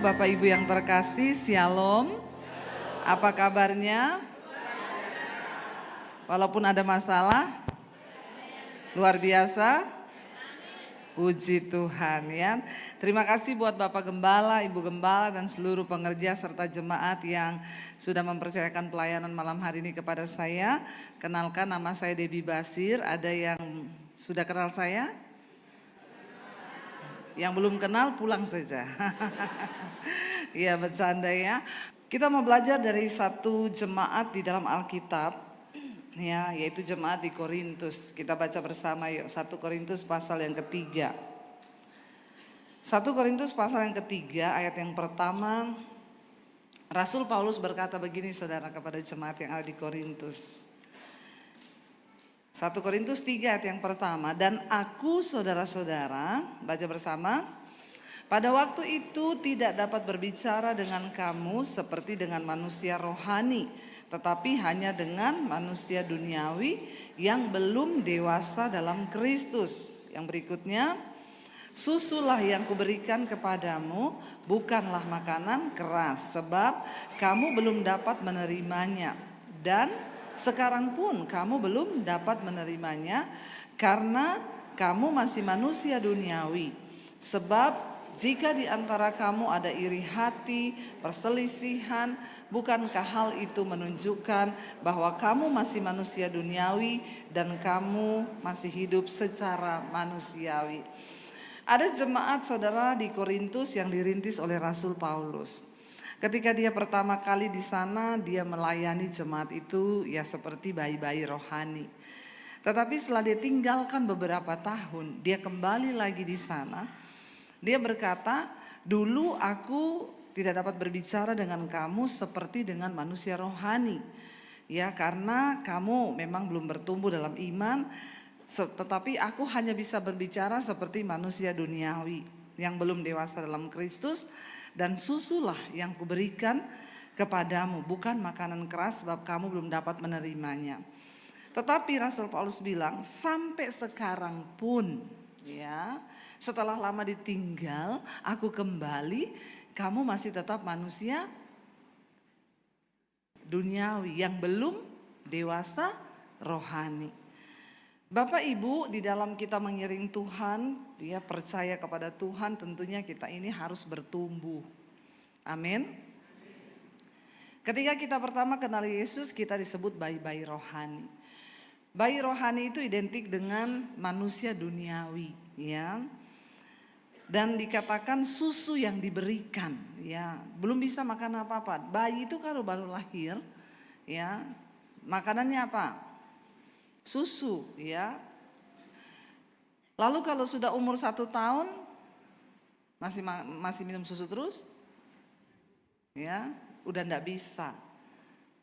Bapak Ibu yang terkasih, Shalom. Apa kabarnya? Walaupun ada masalah, luar biasa. Puji Tuhan ya. Terima kasih buat Bapak Gembala, Ibu Gembala dan seluruh pengerja serta jemaat yang sudah mempercayakan pelayanan malam hari ini kepada saya. Kenalkan, nama saya Debbie Basir. Ada yang sudah kenal saya? Yang belum kenal pulang saja. Iya, bercanda ya. Kita mau belajar dari satu jemaat di dalam Alkitab, ya, yaitu jemaat di Korintus. Kita baca bersama yuk, 1 Korintus pasal yang ketiga. 1 Korintus pasal yang ketiga ayat yang pertama. Rasul Paulus berkata begini saudara kepada jemaat yang ada di Korintus. 1 Korintus 3 ayat yang pertama. Dan aku saudara-saudara, baca bersama. Pada waktu itu tidak dapat berbicara dengan kamu seperti dengan manusia rohani, tetapi hanya dengan manusia duniawi yang belum dewasa dalam Kristus. Yang berikutnya, susulah yang kuberikan kepadamu bukanlah makanan keras, sebab kamu belum dapat menerimanya. Dan sekarang pun kamu belum dapat menerimanya karena kamu masih manusia duniawi. Sebab jika di antara kamu ada iri hati, perselisihan, bukankah hal itu menunjukkan bahwa kamu masih manusia duniawi dan kamu masih hidup secara manusiawi? Ada jemaat saudara di Korintus yang dirintis oleh Rasul Paulus. Ketika dia pertama kali di sana, dia melayani jemaat itu ya seperti bayi-bayi rohani. Tetapi setelah dia tinggalkan beberapa tahun, dia kembali lagi di sana. Dia berkata, dulu aku tidak dapat berbicara dengan kamu seperti dengan manusia rohani. Ya, karena kamu memang belum bertumbuh dalam iman, tetapi aku hanya bisa berbicara seperti manusia duniawi yang belum dewasa dalam Kristus. Dan susulah yang kuberikan kepadamu bukan makanan keras, sebab kamu belum dapat menerimanya. Tetapi Rasul Paulus bilang sampai sekarang pun ya, setelah lama ditinggal aku kembali, kamu masih tetap manusia duniawi yang belum dewasa rohani. Bapak Ibu, di dalam kita mengiring Tuhan, dia percaya kepada Tuhan, tentunya kita ini harus bertumbuh. Amin. Ketika kita pertama kenal Yesus, kita disebut bayi-bayi rohani. Bayi rohani itu identik dengan manusia duniawi, ya. Dan dikatakan susu yang diberikan, ya. Belum bisa makan apa-apa. Bayi itu kalau baru lahir, ya, makanannya apa? Susu, ya. Lalu kalau sudah umur 1 tahun masih minum susu terus, ya, udah enggak bisa.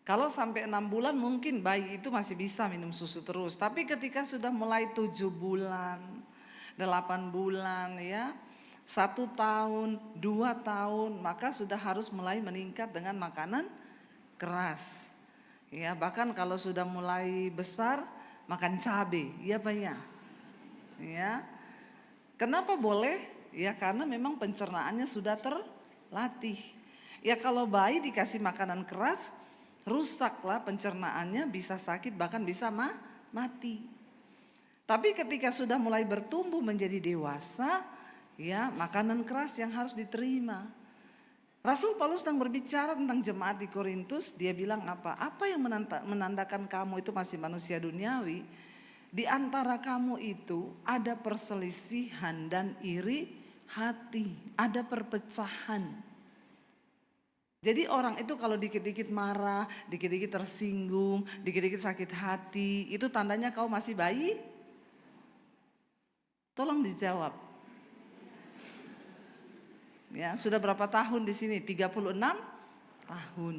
Kalau sampai 6 bulan mungkin bayi itu masih bisa minum susu terus. Tapi ketika sudah mulai 7 bulan, 8 bulan, ya, 1 tahun, 2 tahun, maka sudah harus mulai meningkat dengan makanan keras. Ya, bahkan kalau sudah mulai besar makan cabai, iya Pak ya? Ya. Kenapa boleh? Ya karena memang pencernaannya sudah terlatih. Ya kalau bayi dikasih makanan keras, rusaklah pencernaannya, bisa sakit bahkan bisa mati. Tapi ketika sudah mulai bertumbuh menjadi dewasa, ya makanan keras yang harus diterima. Rasul Paulus sedang berbicara tentang jemaat di Korintus, dia bilang apa? Apa yang menandakan kamu itu masih manusia duniawi? Di antara kamu itu ada perselisihan dan iri hati, ada perpecahan. Jadi orang itu kalau dikit-dikit marah, dikit-dikit tersinggung, dikit-dikit sakit hati, itu tandanya kau masih bayi? Tolong dijawab. Ya, sudah berapa tahun di sini? 36 tahun.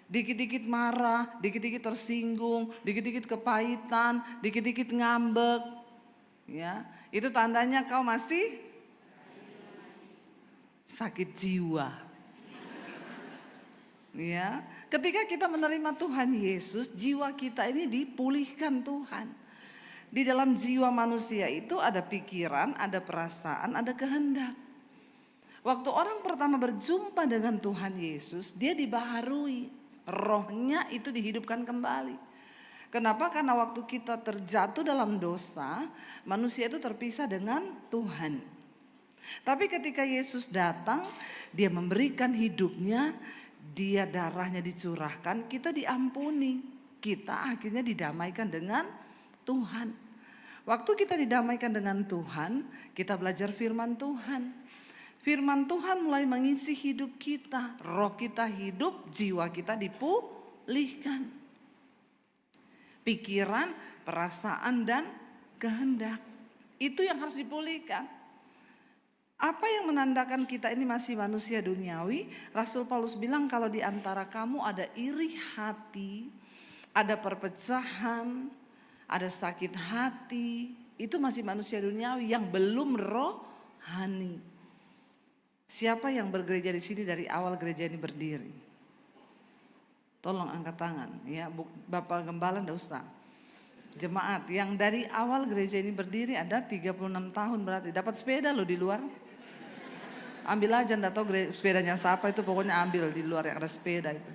Dikit-dikit marah, dikit-dikit tersinggung, dikit-dikit kepahitan, dikit-dikit ngambek. Ya, itu tandanya kau masih sakit jiwa. Ya, ketika kita menerima Tuhan Yesus, jiwa kita ini dipulihkan Tuhan. Di dalam jiwa manusia itu ada pikiran, ada perasaan, ada kehendak. Waktu orang pertama berjumpa dengan Tuhan Yesus, dia dibaharui. Rohnya itu dihidupkan kembali. Kenapa? Karena waktu kita terjatuh dalam dosa, manusia itu terpisah dengan Tuhan. Tapi ketika Yesus datang, dia memberikan hidupnya, dia darahnya dicurahkan, kita diampuni. Kita akhirnya didamaikan dengan Tuhan. Waktu kita didamaikan dengan Tuhan, kita belajar firman Tuhan. Firman Tuhan mulai mengisi hidup kita. Roh kita hidup, jiwa kita dipulihkan. Pikiran, perasaan, dan kehendak. Itu yang harus dipulihkan. Apa yang menandakan kita ini masih manusia duniawi? Rasul Paulus bilang kalau di antara kamu ada iri hati, ada perpecahan, ada sakit hati, itu masih manusia duniawi yang belum rohani. Siapa yang bergereja di sini dari awal gereja ini berdiri? Tolong angkat tangan, ya. Bapak Gembala enggak usah. Jemaat yang dari awal gereja ini berdiri ada 36 tahun berarti. Dapat sepeda loh di luar. Ambil aja, enggak tahu sepedanya siapa itu, pokoknya ambil di luar yang ada sepeda itu.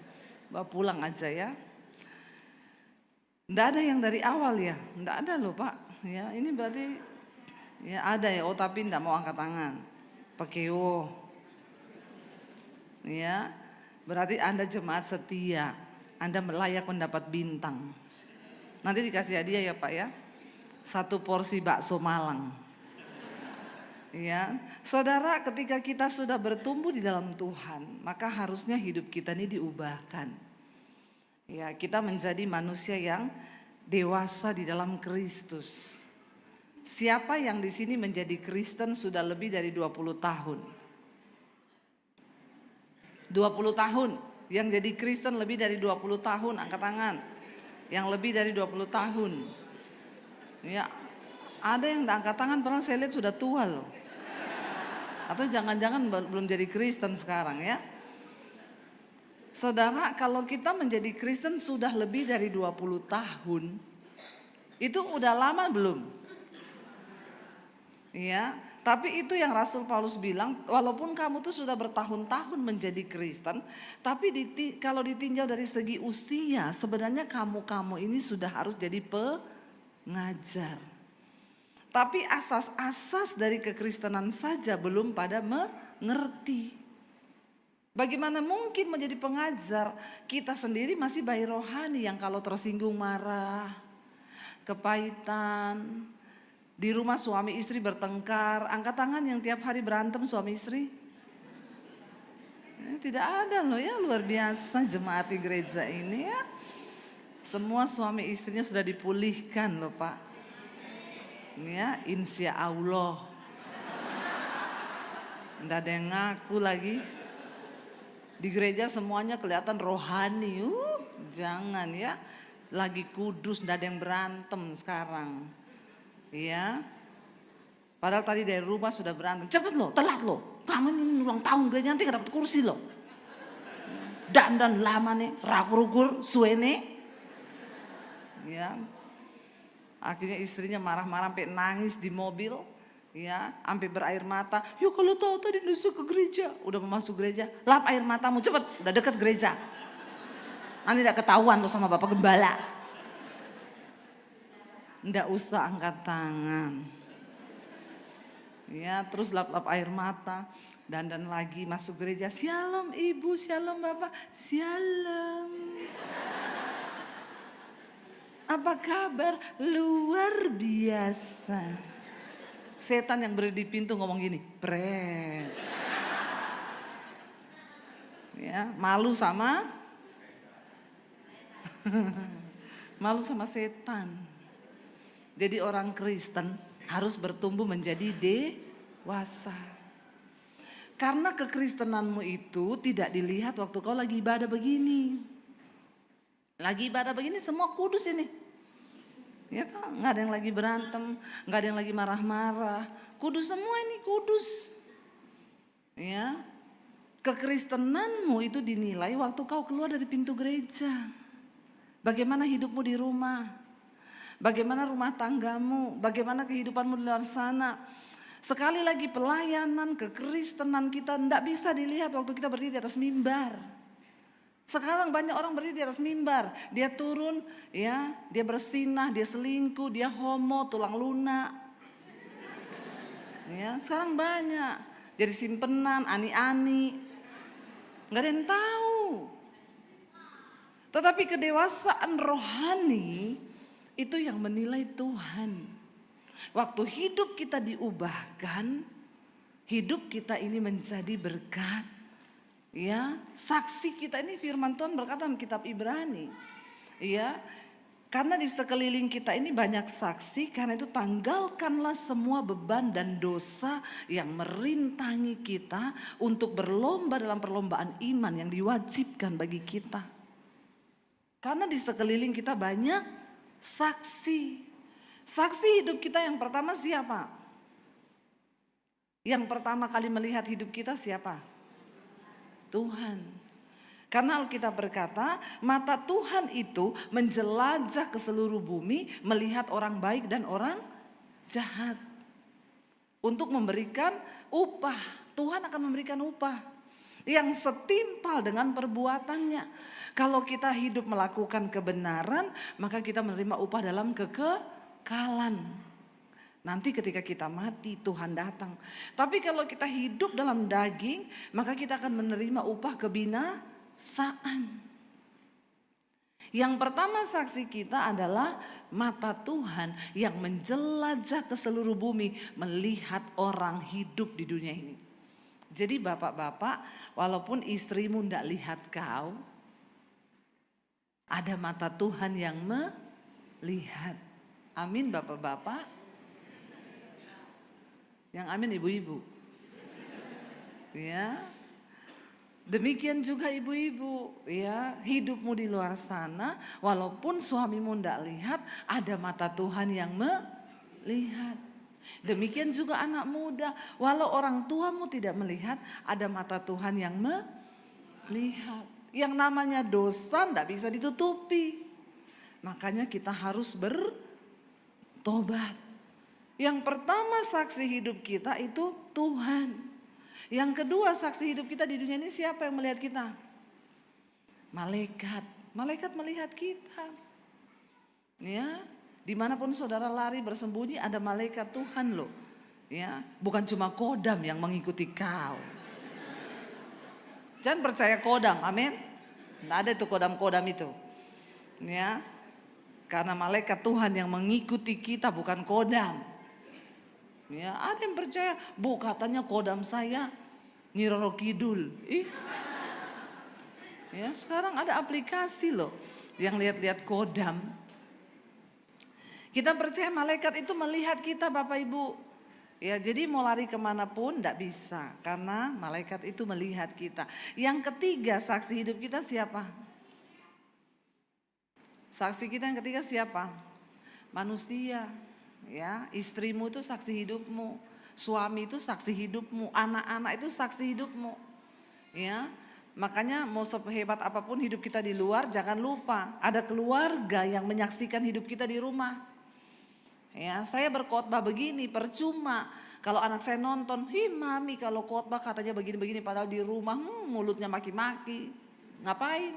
Bawa pulang aja ya. Enggak ada yang dari awal ya, enggak ada loh Pak. Ya ini berarti ya ada ya, oh tapi enggak mau angkat tangan. Pakai ya, berarti Anda jemaat setia, Anda layak mendapat bintang. Nanti dikasih hadiah ya Pak ya, 1 porsi bakso Malang. Ya, saudara, ketika kita sudah bertumbuh di dalam Tuhan, maka harusnya hidup kita ini diubahkan. Ya, kita menjadi manusia yang dewasa di dalam Kristus. Siapa yang di sini menjadi Kristen sudah lebih dari 20 tahun? 20 tahun, yang jadi Kristen lebih dari 20 tahun, angkat tangan. Yang lebih dari 20 tahun. Ya, ada yang angkat tangan padahal saya lihat sudah tua loh. Atau jangan-jangan belum jadi Kristen sekarang ya. Saudara, kalau kita menjadi Kristen sudah lebih dari 20 tahun, itu udah lama belum? Ya. Tapi itu yang Rasul Paulus bilang, walaupun kamu tuh sudah bertahun-tahun menjadi Kristen, tapi kalau ditinjau dari segi usia, sebenarnya kamu ini sudah harus jadi pengajar. Tapi asas-asas dari kekristenan saja belum pada mengerti. Bagaimana mungkin menjadi pengajar? Kita sendiri masih bayi rohani yang kalau tersinggung marah, kepahitan. Di rumah suami istri bertengkar, angkat tangan yang tiap hari berantem suami istri. Tidak ada loh ya, luar biasa jemaat di gereja ini ya. Semua suami istrinya sudah dipulihkan loh Pak. Ya, insya Allah. Tidak ada yang ngaku lagi. Di gereja semuanya kelihatan rohani. Jangan ya, lagi kudus, tidak ada yang berantem sekarang. Ya, padahal tadi dari rumah sudah berantem. Cepet loh, telat loh. Kamu ini ulang tahun gereja nanti gak dapat kursi loh. Dan lama nih, rakur-rakur, suene. Ya, akhirnya istrinya marah-marah sampai nangis di mobil. Ya, sampai berair mata. Yuk kalau tahu tadi nusu ke gereja, udah mau masuk gereja, lap air matamu cepet, udah dekat gereja. Nanti tidak ketahuan loh sama Bapak Gembala. Nggak usah angkat tangan. Ya, terus lap-lap air mata, dandan lagi masuk gereja. Shalom Ibu, shalom Bapak, shalom. Apa kabar? Luar biasa. Setan yang berdiri di pintu ngomong gini, pret. Ya, malu sama setan. Jadi orang Kristen harus bertumbuh menjadi dewasa. Karena kekristenanmu itu tidak dilihat waktu kau lagi ibadah begini. Lagi ibadah begini semua kudus ini. Ya kan? Nggak ada yang lagi berantem, nggak ada yang lagi marah-marah. Kudus semua ini, kudus. Ya, kekristenanmu itu dinilai waktu kau keluar dari pintu gereja. Bagaimana hidupmu di rumah? Bagaimana rumah tanggamu? Bagaimana kehidupanmu di luar sana? Sekali lagi pelayanan kekristenan kita tidak bisa dilihat waktu kita berdiri di atas mimbar. Sekarang banyak orang berdiri di atas mimbar, dia turun, ya, dia bersinah, dia selingkuh, dia homo, tulang lunak. Ya, sekarang banyak jadi simpenan, ani-ani, nggak ada yang tahu. Tetapi kedewasaan rohani itu yang menilai Tuhan. Waktu hidup kita diubahkan, hidup kita ini menjadi berkat. Ya, saksi kita ini firman Tuhan berkata dalam kitab Ibrani. Ya, karena di sekeliling kita ini banyak saksi, karena itu tanggalkanlah semua beban dan dosa yang merintangi kita untuk berlomba dalam perlombaan iman yang diwajibkan bagi kita. Karena di sekeliling kita banyak saksi. Saksi hidup kita yang pertama siapa? Yang pertama kali melihat hidup kita siapa? Tuhan. Karena Alkitab berkata, mata Tuhan itu menjelajah ke seluruh bumi, melihat orang baik dan orang jahat. Untuk memberikan upah. Tuhan akan memberikan upah yang setimpal dengan perbuatannya. Kalau kita hidup melakukan kebenaran, maka kita menerima upah dalam kekekalan. Nanti ketika kita mati, Tuhan datang. Tapi kalau kita hidup dalam daging, maka kita akan menerima upah kebinasaan. Yang pertama saksi kita adalah mata Tuhan yang menjelajah ke seluruh bumi, melihat orang hidup di dunia ini. Jadi bapak-bapak, walaupun istrimu tidak lihat kau, ada mata Tuhan yang melihat. Amin bapak-bapak. Yang amin ibu-ibu. Ya. Demikian juga ibu-ibu, ya, hidupmu di luar sana, walaupun suamimu tidak lihat, ada mata Tuhan yang melihat. Demikian juga anak muda, walau orang tuamu tidak melihat, ada mata Tuhan yang melihat. Yang namanya dosa tidak bisa ditutupi. Makanya kita harus bertobat. Yang pertama saksi hidup kita itu Tuhan. Yang kedua saksi hidup kita di dunia ini siapa yang melihat kita? Malaikat. Malaikat melihat kita. Ya, dimanapun saudara lari bersembunyi ada malaikat Tuhan loh. Ya, bukan cuma kodam yang mengikuti kau. Jangan percaya kodam, amin. Tidak ada itu kodam-kodam itu. Ya, karena malaikat Tuhan yang mengikuti kita bukan kodam. Ya, ada yang percaya, bu katanya kodam saya Nyi Roro Kidul. Ya, sekarang ada aplikasi loh yang lihat-lihat kodam. Kita percaya malaikat itu melihat kita Bapak Ibu. Ya, jadi mau lari kemanapun tidak bisa karena malaikat itu melihat kita. Yang ketiga saksi hidup kita siapa? Saksi kita yang ketiga siapa? Manusia. Ya, istrimu itu saksi hidupmu, suami itu saksi hidupmu, anak-anak itu saksi hidupmu. Ya, makanya mau sehebat apapun hidup kita di luar, jangan lupa ada keluarga yang menyaksikan hidup kita di rumah. Ya, saya berkhotbah begini percuma kalau anak saya nonton, mami kalau khotbah katanya begini-begini padahal di rumah mulutnya maki-maki. Ngapain?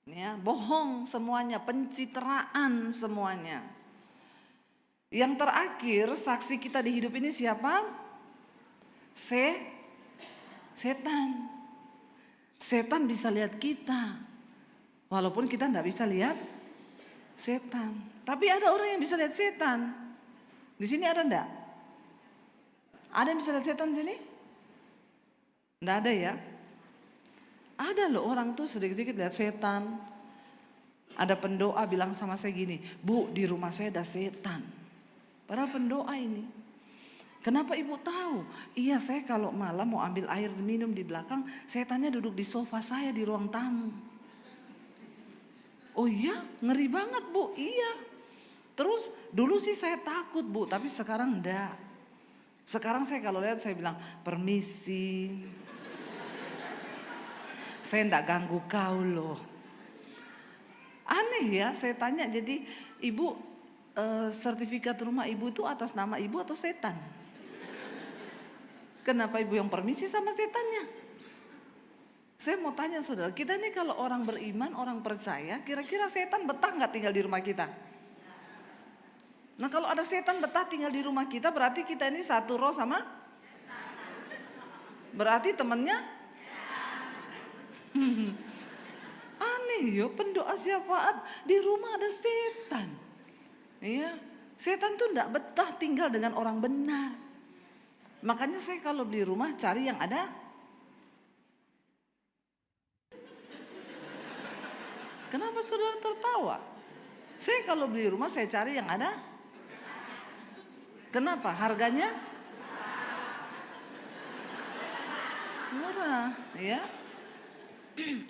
Ya, bohong semuanya, pencitraan semuanya. Yang terakhir saksi kita di hidup ini siapa? Setan. Setan bisa lihat kita. Walaupun kita tidak bisa lihat setan. Tapi ada orang yang bisa lihat setan. Di sini ada enggak? Ada yang bisa lihat setan di sini? Enggak ada ya? Ada loh orang tuh sedikit-sedikit lihat setan. Ada pendoa bilang sama saya gini, bu di rumah saya ada setan. Padahal pendoa ini. Kenapa ibu tahu? Iya, saya kalau malam mau ambil air minum di belakang, setannya duduk di sofa saya di ruang tamu. Oh iya, ngeri banget bu, iya. Terus dulu sih saya takut bu, tapi sekarang enggak. Sekarang saya kalau lihat saya bilang, permisi. Saya enggak ganggu kau loh. Aneh ya, saya tanya, jadi ibu sertifikat rumah ibu itu atas nama ibu atau setan? Kenapa ibu yang permisi sama setannya? Saya mau tanya saudara, kita ini kalau orang beriman, orang percaya, kira-kira setan betah nggak tinggal di rumah kita? Nah kalau ada setan betah tinggal di rumah kita, berarti kita ini satu roh sama? Berarti temannya? Aneh yo, pendoa syafaat di rumah ada setan. Iya, setan tuh nggak betah tinggal dengan orang benar. Makanya saya kalau di rumah cari yang ada. Kenapa saudara tertawa? Saya kalau beli rumah saya cari yang ada. Kenapa? Harganya murah, ya.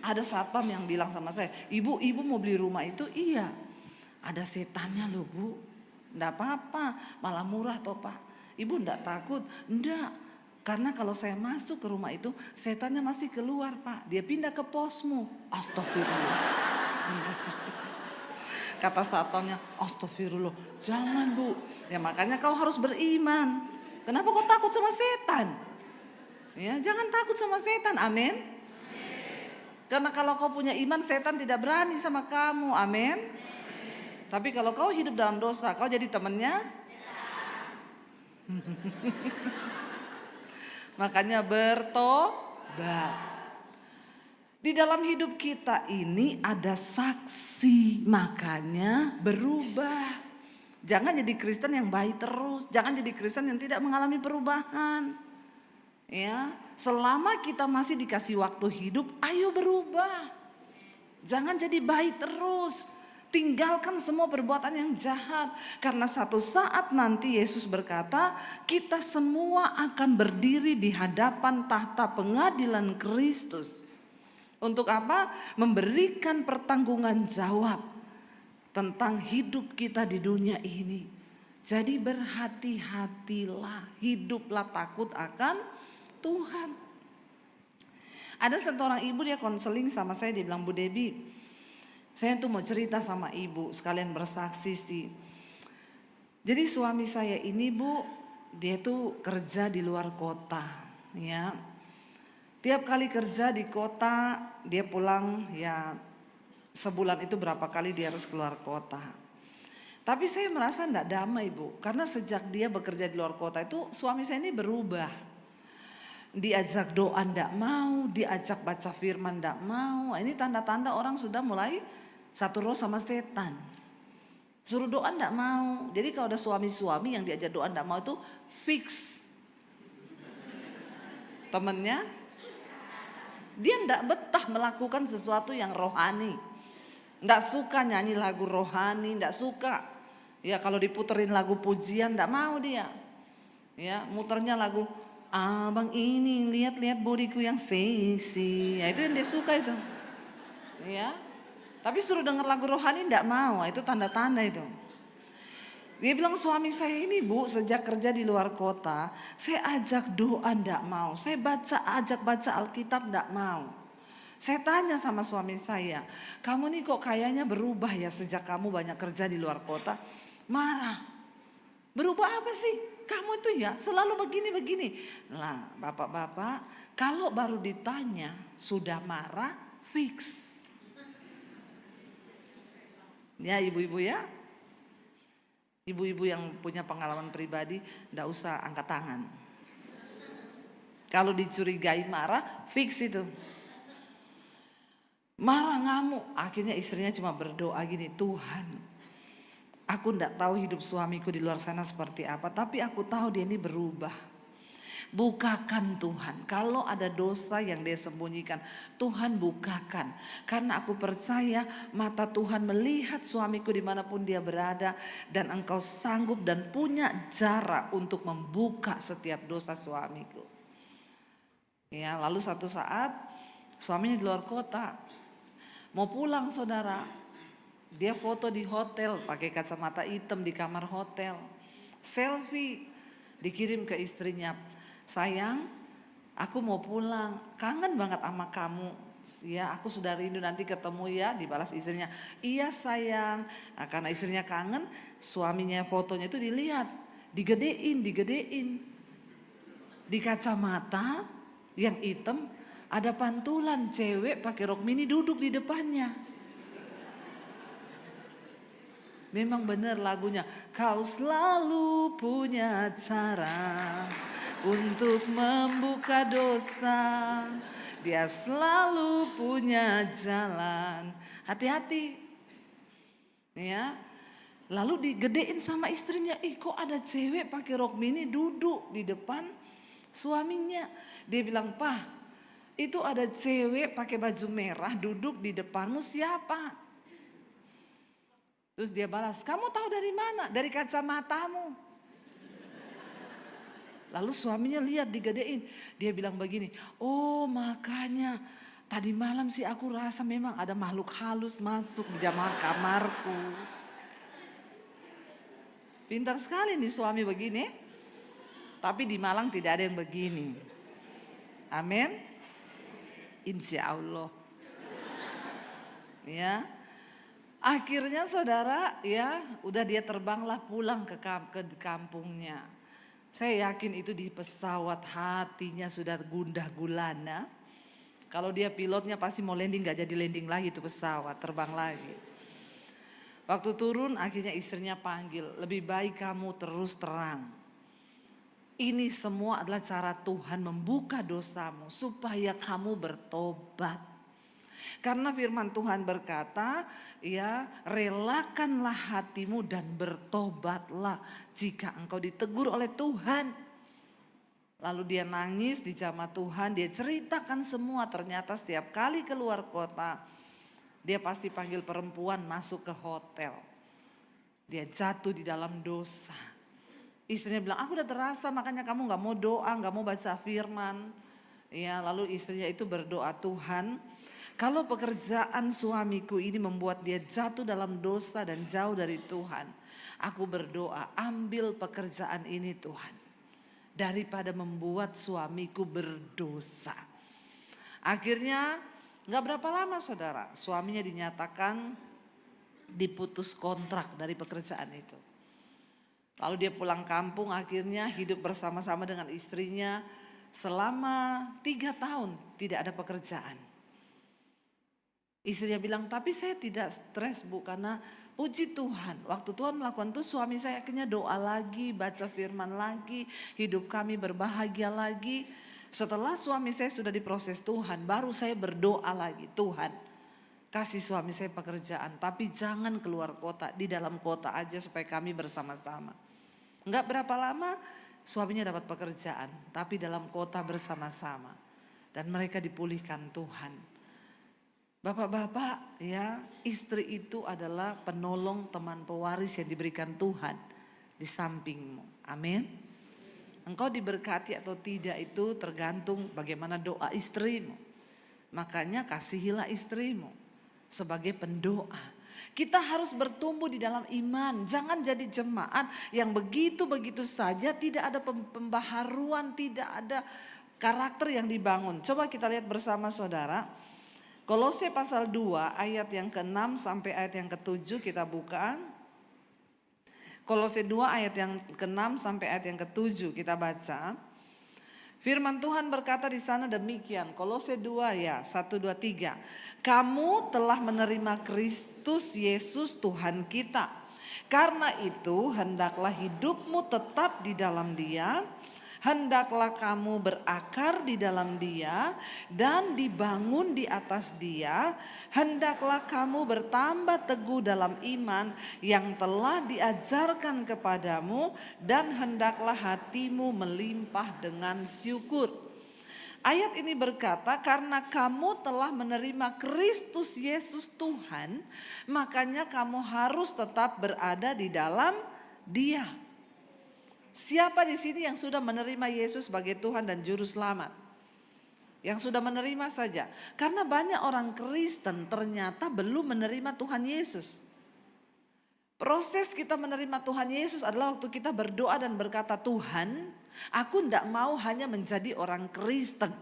Ada satpam yang bilang sama saya, ibu mau beli rumah itu, iya. Ada setannya loh bu, enggak apa-apa, malah murah toh pak. Ibu enggak takut? Enggak, karena kalau saya masuk ke rumah itu, setannya masih keluar pak. Dia pindah ke posmu. Astagfirullah. Kata satpamnya, astagfirullah, jangan bu. Ya makanya kau harus beriman. Kenapa kau takut sama setan? Ya jangan takut sama setan, amin. Karena kalau kau punya iman, setan tidak berani sama kamu, amin. Tapi kalau kau hidup dalam dosa, kau jadi temannya. Makanya bertobat. Di dalam hidup kita ini ada saksi, makanya berubah. Jangan jadi Kristen yang baik terus, jangan jadi Kristen yang tidak mengalami perubahan. Ya, selama kita masih dikasih waktu hidup, ayo berubah. Jangan jadi baik terus. Tinggalkan semua perbuatan yang jahat. Karena satu saat nanti Yesus berkata, kita semua akan berdiri di hadapan tahta pengadilan Kristus. Untuk apa? Memberikan pertanggungan jawab tentang hidup kita di dunia ini. Jadi berhati-hatilah, hiduplah takut akan Tuhan. Ada satu orang ibu, dia konseling sama saya, dia bilang, Bu Debbie, saya tuh mau cerita sama ibu, sekalian bersaksi sih. Jadi suami saya ini bu, dia tuh kerja di luar kota, ya. Tiap kali kerja di kota, dia pulang ya sebulan itu berapa kali dia harus keluar kota. Tapi saya merasa enggak damai bu, karena sejak dia bekerja di luar kota itu suami saya ini berubah. Diajak doa enggak mau, diajak baca firman enggak mau. Ini tanda-tanda orang sudah mulai satu roh sama setan. Suruh doa enggak mau. Jadi kalau ada suami-suami yang diajak doa enggak mau itu fix. Temennya dia enggak betah melakukan sesuatu yang rohani. Enggak suka nyanyi lagu rohani, enggak suka. Ya kalau diputerin lagu pujian enggak mau dia. Ya, muternya lagu abang ini lihat-lihat bodiku yang seksi. Ya itu yang dia suka itu. Ya. Tapi suruh denger lagu rohani enggak mau. Itu tanda-tanda itu. Dia bilang suami saya ini bu, sejak kerja di luar kota, saya ajak doa ndak mau, saya ajak baca Alkitab ndak mau. Saya tanya sama suami saya, kamu nih kok kayaknya berubah ya sejak kamu banyak kerja di luar kota. Marah. Berubah apa sih? Kamu itu ya selalu begini-begini. Nah bapak-bapak, kalau baru ditanya sudah marah, fix. Ya ibu-ibu ya. Ibu-ibu yang punya pengalaman pribadi, ndak usah angkat tangan. Kalau dicurigai marah, fix itu. Marah ngamuk, akhirnya istrinya cuma berdoa gini, Tuhan, aku ndak tahu hidup suamiku di luar sana seperti apa, tapi aku tahu dia ini berubah. Bukakan Tuhan, kalau ada dosa yang dia sembunyikan, Tuhan bukakan. Karena aku percaya mata Tuhan melihat suamiku dimanapun dia berada. Dan engkau sanggup dan punya cara untuk membuka setiap dosa suamiku. Ya, lalu satu saat suaminya di luar kota. Mau pulang saudara. Dia foto di hotel pakai kacamata hitam di kamar hotel. Selfie dikirim ke istrinya. Sayang, aku mau pulang, kangen banget sama kamu. Ya, aku sudah rindu nanti ketemu ya, dibalas istrinya. Iya sayang, nah, karena istrinya kangen, suaminya fotonya itu dilihat, digedein. Di kacamata yang hitam ada pantulan cewek pakai rok mini duduk di depannya. Memang benar lagunya, kau selalu punya cara untuk membuka dosa. Dia selalu punya jalan. Hati-hati. Ya. Lalu digedein sama istrinya, kok ada cewek pakai rok mini duduk di depan suaminya. Dia bilang, "Pak, itu ada cewek pakai baju merah duduk di depanmu, siapa?" Terus dia balas, "Kamu tahu dari mana?" "Dari kacamatamu." Lalu suaminya lihat digedein. Dia bilang begini, "Oh makanya tadi malam sih aku rasa memang ada makhluk halus masuk di dalam kamarku." Pintar sekali nih suami begini. Tapi di Malang tidak ada yang begini. Amin. Insya Allah. Ya. Akhirnya saudara ya udah dia terbanglah pulang ke kampungnya. Saya yakin itu di pesawat hatinya sudah gundah gulana. Kalau dia pilotnya pasti mau landing gak jadi landing lagi itu pesawat, terbang lagi. Waktu turun akhirnya istrinya panggil, "Lebih baik kamu terus terang. Ini semua adalah cara Tuhan membuka dosamu supaya kamu bertobat. Karena firman Tuhan berkata, ya relakanlah hatimu dan bertobatlah jika engkau ditegur oleh Tuhan." Lalu dia nangis di jamaah Tuhan, dia ceritakan semua. Ternyata setiap kali keluar kota, dia pasti panggil perempuan masuk ke hotel. Dia jatuh di dalam dosa. Istrinya bilang, "Aku udah terasa makanya kamu gak mau doa, gak mau baca firman." Ya, lalu istrinya itu berdoa, "Tuhan, kalau pekerjaan suamiku ini membuat dia jatuh dalam dosa dan jauh dari Tuhan, aku berdoa ambil pekerjaan ini Tuhan, daripada membuat suamiku berdosa." Akhirnya gak berapa lama saudara, suaminya dinyatakan diputus kontrak dari pekerjaan itu. Lalu dia pulang kampung, akhirnya hidup bersama-sama dengan istrinya selama 3 tahun tidak ada pekerjaan. Istrinya bilang, "Tapi saya tidak stres Bu, karena puji Tuhan waktu Tuhan melakukan itu suami saya akhirnya doa lagi, baca firman lagi, hidup kami berbahagia lagi." Setelah suami saya sudah diproses Tuhan, baru saya berdoa lagi, "Tuhan kasih suami saya pekerjaan, tapi jangan keluar kota, di dalam kota aja supaya kami bersama-sama." Enggak berapa lama suaminya dapat pekerjaan, tapi dalam kota bersama-sama. Dan mereka dipulihkan Tuhan. Bapak-bapak ya, istri itu adalah penolong teman pewaris yang diberikan Tuhan di sampingmu. Amin. Engkau diberkati atau tidak itu tergantung bagaimana doa istrimu. Makanya kasihilah istrimu sebagai pendoa. Kita harus bertumbuh di dalam iman. Jangan jadi jemaat yang begitu-begitu saja, tidak ada pembaharuan, tidak ada karakter yang dibangun. Coba kita lihat bersama saudara. Kolose pasal 2 ayat yang ke-6 sampai ayat yang ke-7 kita buka. Kolose 2 ayat yang ke-6 sampai ayat yang ke-7 kita baca. Firman Tuhan berkata di sana demikian, Kolose 2 ya, 1, 2, 3. "Kamu telah menerima Kristus Yesus Tuhan kita. Karena itu hendaklah hidupmu tetap di dalam Dia. Hendaklah kamu berakar di dalam Dia dan dibangun di atas Dia. Hendaklah kamu bertambah teguh dalam iman yang telah diajarkan kepadamu, dan hendaklah hatimu melimpah dengan syukur." Ayat ini berkata, karena kamu telah menerima Kristus Yesus Tuhan, makanya kamu harus tetap berada di dalam Dia. Siapa di sini yang sudah menerima Yesus sebagai Tuhan dan Juru Selamat? Yang sudah menerima saja. Karena banyak orang Kristen ternyata belum menerima Tuhan Yesus. Proses kita menerima Tuhan Yesus adalah waktu kita berdoa dan berkata, "Tuhan, aku tidak mau hanya menjadi orang Kristen.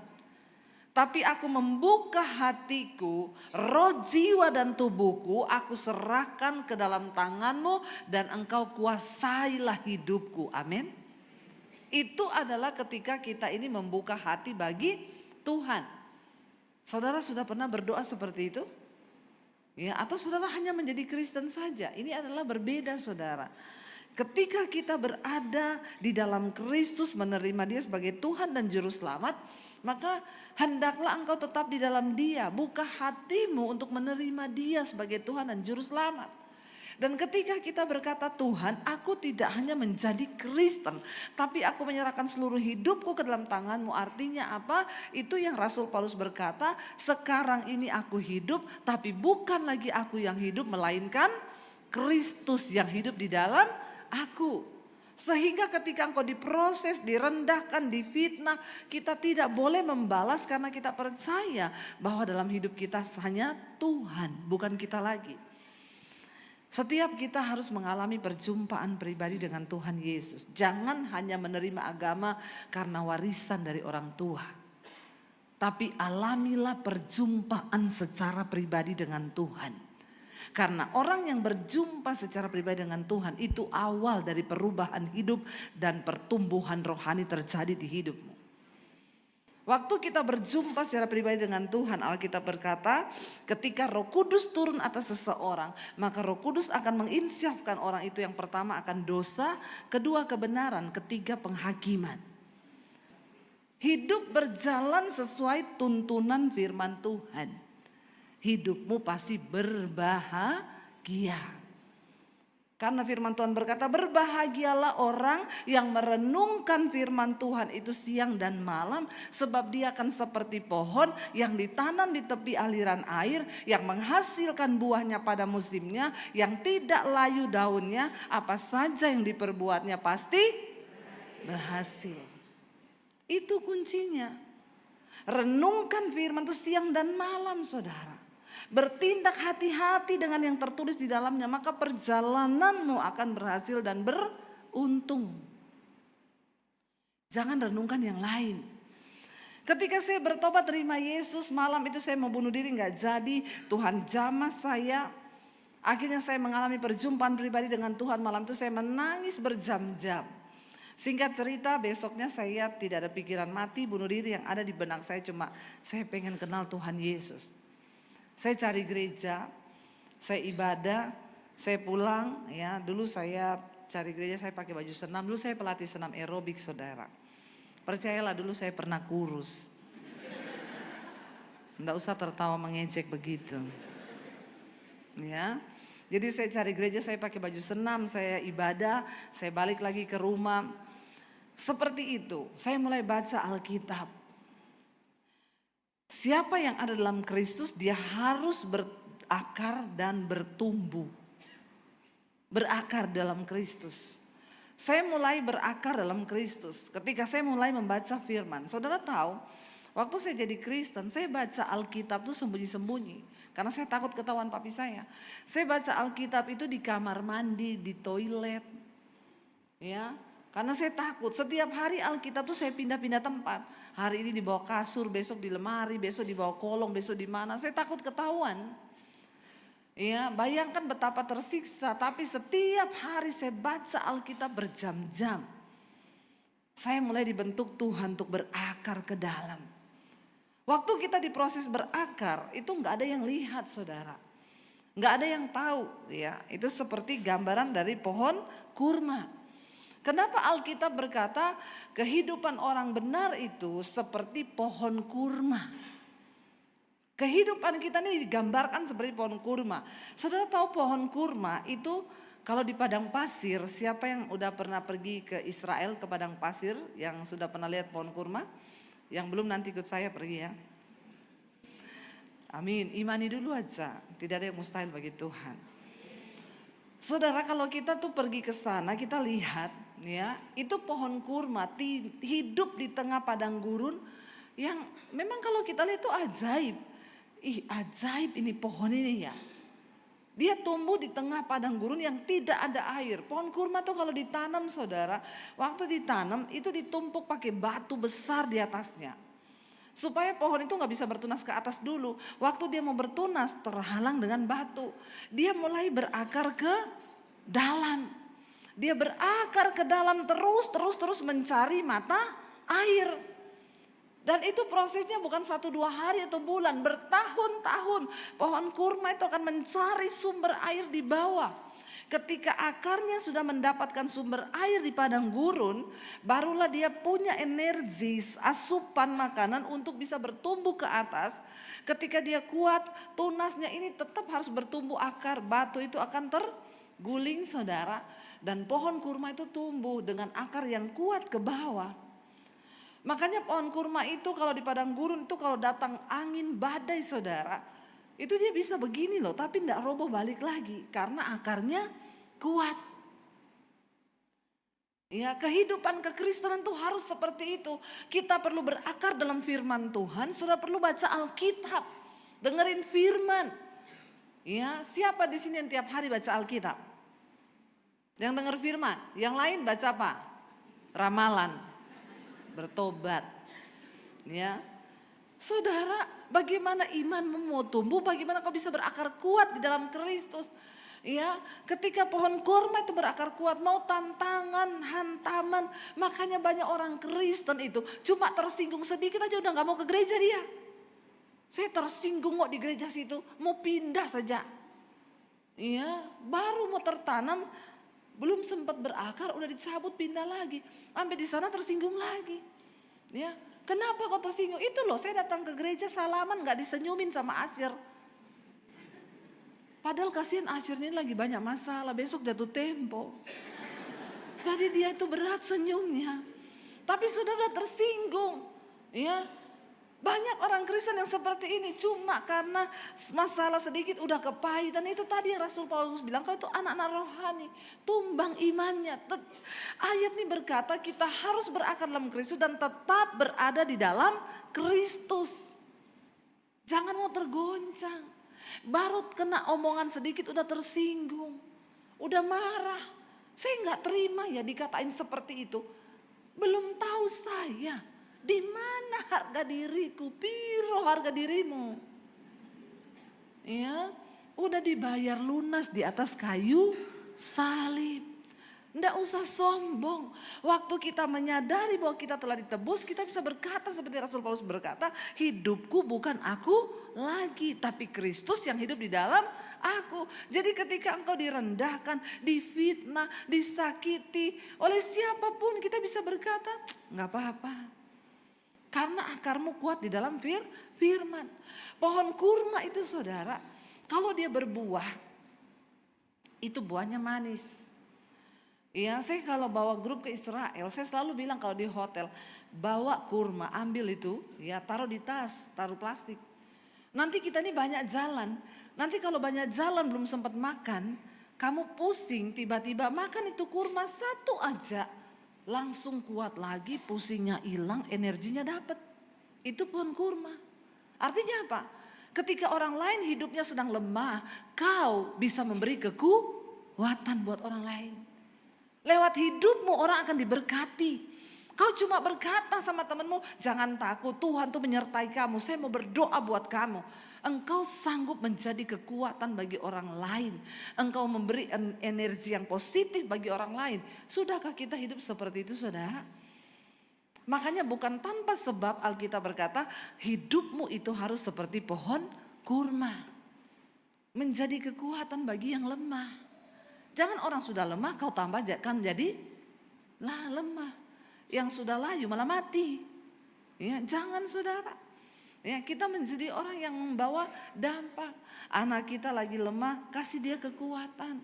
Tapi aku membuka hatiku, roh, jiwa dan tubuhku, aku serahkan ke dalam tangan-Mu dan Engkau kuasailah hidupku." Amin. Itu adalah ketika kita ini membuka hati bagi Tuhan. Saudara sudah pernah berdoa seperti itu? Ya, atau saudara hanya menjadi Kristen saja? Ini adalah berbeda, saudara. Ketika kita berada di dalam Kristus, menerima Dia sebagai Tuhan dan Juru Selamat, maka hendaklah engkau tetap di dalam Dia. Buka hatimu untuk menerima Dia sebagai Tuhan dan Juru Selamat. Dan ketika kita berkata, Tuhan, aku tidak hanya menjadi Kristen, tapi aku menyerahkan seluruh hidupku ke dalam tangan-Mu. Artinya apa? Itu yang Rasul Paulus berkata, sekarang ini aku hidup, tapi bukan lagi aku yang hidup, melainkan Kristus yang hidup di dalam aku. Sehingga ketika engkau diproses, direndahkan, difitnah, kita tidak boleh membalas karena kita percaya bahwa dalam hidup kita hanya Tuhan, bukan kita lagi. Setiap kita harus mengalami perjumpaan pribadi dengan Tuhan Yesus. Jangan hanya menerima agama karena warisan dari orang tua. Tapi alamilah perjumpaan secara pribadi dengan Tuhan. Karena orang yang berjumpa secara pribadi dengan Tuhan itu awal dari perubahan hidup dan pertumbuhan rohani terjadi di hidupmu. Waktu kita berjumpa secara pribadi dengan Tuhan, Alkitab berkata, ketika Roh Kudus turun atas seseorang, maka Roh Kudus akan menginsyafkan orang itu, yang pertama akan dosa, kedua kebenaran, ketiga penghakiman. Hidup berjalan sesuai tuntunan firman Tuhan. Hidupmu pasti berbahagia. Karena firman Tuhan berkata, berbahagialah orang yang merenungkan firman Tuhan itu siang dan malam. Sebab dia akan seperti pohon yang ditanam di tepi aliran air, yang menghasilkan buahnya pada musimnya, yang tidak layu daunnya, apa saja yang diperbuatnya pasti berhasil. Itu kuncinya. Renungkan firman itu siang dan malam, saudara. Bertindak hati-hati dengan yang tertulis di dalamnya, maka perjalananmu akan berhasil dan beruntung. Jangan renungkan yang lain. Ketika saya bertobat terima Yesus, malam itu saya mau bunuh diri, gak jadi. Tuhan jamah saya. Akhirnya saya mengalami perjumpaan pribadi dengan Tuhan. Malam itu saya menangis berjam-jam. Singkat cerita, besoknya saya tidak ada pikiran mati, bunuh diri. Yang ada di benak saya cuma, saya pengen kenal Tuhan Yesus. Saya cari gereja, saya ibadah, saya pulang. Ya, dulu saya cari gereja, saya pakai baju senam. Dulu saya pelatih senam aerobik, saudara. Percayalah, dulu saya pernah kurus. Nggak usah tertawa mengejek begitu. Ya, jadi saya cari gereja, saya pakai baju senam, saya ibadah, saya balik lagi ke rumah. Seperti itu, saya mulai baca Alkitab. Siapa yang ada dalam Kristus, dia harus berakar dan bertumbuh. Berakar dalam Kristus. Saya mulai berakar dalam Kristus ketika saya mulai membaca firman. Saudara tahu, waktu saya jadi Kristen, saya baca Alkitab itu sembunyi-sembunyi. Karena saya takut ketahuan papi saya. Saya baca Alkitab itu di kamar mandi, di toilet. Ya, karena saya takut. Setiap hari Alkitab tuh saya pindah-pindah tempat. Hari ini di bawah kasur, besok di lemari, besok di bawah kolong, besok di mana. Saya takut ketahuan. Ya, bayangkan betapa tersiksa. Tapi setiap hari saya baca Alkitab berjam-jam. Saya mulai dibentuk Tuhan untuk berakar ke dalam. Waktu kita diproses berakar, itu nggak ada yang lihat, saudara. Nggak ada yang tahu. Ya, itu seperti gambaran dari pohon kurma. Kenapa Alkitab berkata kehidupan orang benar itu seperti pohon kurma? Kehidupan kita ini digambarkan seperti pohon kurma. Saudara tahu pohon kurma itu kalau di padang pasir, siapa yang udah pernah pergi ke Israel ke padang pasir, yang sudah pernah lihat pohon kurma? Yang belum nanti ikut saya pergi ya. Amin, imani dulu aja, tidak ada yang mustahil bagi Tuhan. Saudara, kalau kita tuh pergi ke sana, kita lihat ya, itu pohon kurma hidup di tengah padang gurun yang memang kalau kita lihat itu ajaib. Ajaib ini pohon ini ya. Dia tumbuh di tengah padang gurun yang tidak ada air. Pohon kurma tuh kalau ditanam, saudara, waktu ditanam itu ditumpuk pakai batu besar di atasnya. Supaya pohon itu gak bisa bertunas ke atas dulu. Waktu dia mau bertunas terhalang dengan batu. Dia mulai berakar ke dalam. Dia berakar ke dalam terus mencari mata air. Dan itu prosesnya bukan 1-2 hari atau bulan, bertahun-tahun. Pohon kurma itu akan mencari sumber air di bawah. Ketika akarnya sudah mendapatkan sumber air di padang gurun, barulah dia punya energi, asupan makanan untuk bisa bertumbuh ke atas. Ketika dia kuat, tunasnya ini tetap harus bertumbuh akar, batu itu akan terguling saudara. Dan pohon kurma itu tumbuh dengan akar yang kuat ke bawah. Makanya pohon kurma itu kalau di padang gurun itu kalau datang angin badai saudara, itu dia bisa begini loh, tapi tidak roboh balik lagi karena akarnya kuat. Ya, kehidupan kekristenan tuh harus seperti itu. Kita perlu berakar dalam firman Tuhan, sudah perlu baca Alkitab, dengerin firman. Ya, siapa di sini yang tiap hari baca Alkitab? Yang denger firman, yang lain baca apa? Ramalan, bertobat. Ya, saudara, bagaimana imanmu mau tumbuh? Bagaimana kau bisa berakar kuat di dalam Kristus? Ya, ketika pohon kurma itu berakar kuat, mau tantangan, hantaman, makanya banyak orang Kristen itu cuma tersinggung sedikit aja udah nggak mau ke gereja dia. Saya tersinggung kok di gereja situ, mau pindah saja. Ya, baru mau tertanam, belum sempat berakar, udah dicabut pindah lagi, sampai di sana tersinggung lagi. Ya, kenapa kok tersinggung? Itu loh, saya datang ke gereja salaman nggak disenyumin sama Asyir. Padahal kasihan Asyirnya lagi banyak masalah, besok jatuh tempo. Jadi dia itu berat senyumnya. Tapi sudah tersinggung. Ya, banyak orang Kristen yang seperti ini cuma karena masalah sedikit udah kepahitan. Itu tadi yang Rasul Paulus bilang, kalau itu anak-anak rohani, tumbang imannya. Ayat ini berkata kita harus berakar dalam Kristus dan tetap berada di dalam Kristus. Jangan mau tergoncang. Baru kena omongan sedikit udah tersinggung, udah marah. Saya nggak terima ya dikatain seperti itu. Belum tahu saya di mana harga diriku, piro harga dirimu. Ya, udah dibayar lunas di atas kayu salib. Nggak usah sombong. Waktu kita menyadari bahwa kita telah ditebus, kita bisa berkata seperti Rasul Paulus berkata, hidupku bukan aku lagi, tapi Kristus yang hidup di dalam aku. Jadi ketika engkau direndahkan, difitnah, disakiti oleh siapapun, kita bisa berkata, nggak apa-apa. Karena akarmu kuat di dalam firman. Pohon kurma itu saudara, kalau dia berbuah, itu buahnya manis. Ya, saya kalau bawa grup ke Israel, saya selalu bilang kalau di hotel, bawa kurma, ambil itu, ya taruh di tas, taruh plastik. Nanti kita ini banyak jalan, nanti kalau banyak jalan belum sempat makan, kamu pusing tiba-tiba makan itu kurma satu aja, langsung kuat lagi, pusingnya hilang, energinya dapat. Itu pohon kurma. Artinya apa? Ketika orang lain hidupnya sedang lemah, kau bisa memberi kekuatan buat orang lain. Lewat hidupmu orang akan diberkati. Kau cuma berkata sama temanmu, jangan takut, Tuhan tuh menyertai kamu. Saya mau berdoa buat kamu. Engkau sanggup menjadi kekuatan bagi orang lain. Engkau memberi energi yang positif bagi orang lain. Sudahkah kita hidup seperti itu saudara? Makanya bukan tanpa sebab Alkitab berkata, hidupmu itu harus seperti pohon kurma. Menjadi kekuatan bagi yang lemah. Jangan orang sudah lemah kau tambah kan jadi lemah. Yang sudah layu malah mati. Ya, jangan saudara. Ya, kita menjadi orang yang membawa dampak. Anak kita lagi lemah, kasih dia kekuatan.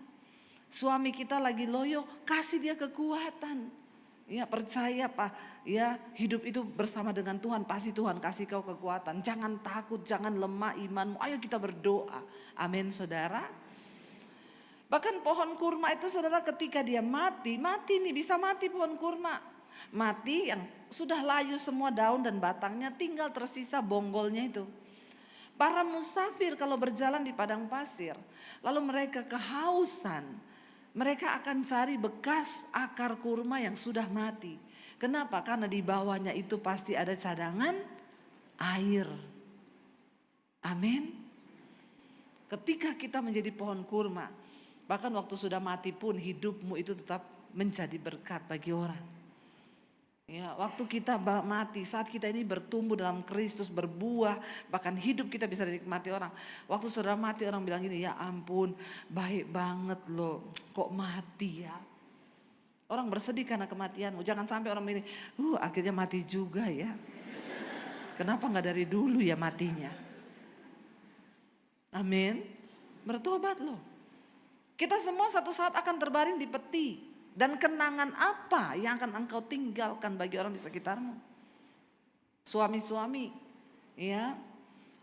Suami kita lagi loyo, kasih dia kekuatan. Ya, percaya Pak, ya hidup itu bersama dengan Tuhan, pasti Tuhan kasih kau kekuatan. Jangan takut, jangan lemah imanmu. Ayo kita berdoa. Amin saudara. Bahkan pohon kurma itu saudara ketika dia mati nih, bisa mati pohon kurma. Mati yang sudah layu semua daun dan batangnya, tinggal tersisa bonggolnya itu. Para musafir kalau berjalan di padang pasir, lalu mereka kehausan, mereka akan cari bekas akar kurma yang sudah mati. Kenapa? Karena di bawahnya itu pasti ada cadangan air. Amin. Ketika kita menjadi pohon kurma, bahkan waktu sudah mati pun hidupmu itu tetap menjadi berkat bagi orang. Ya, waktu kita mati, saat kita ini bertumbuh dalam Kristus, berbuah, bahkan hidup kita bisa dinikmati orang. Waktu saudara mati, orang bilang gini, ya ampun, baik banget loh, kok mati ya. Orang bersedih karena kematianmu. Jangan sampai orang ini, akhirnya mati juga ya. Kenapa gak dari dulu ya matinya? Amin. Bertobat loh. Kita semua satu saat akan terbaring di peti. Dan kenangan apa yang akan engkau tinggalkan bagi orang di sekitarmu? Suami-suami, ya,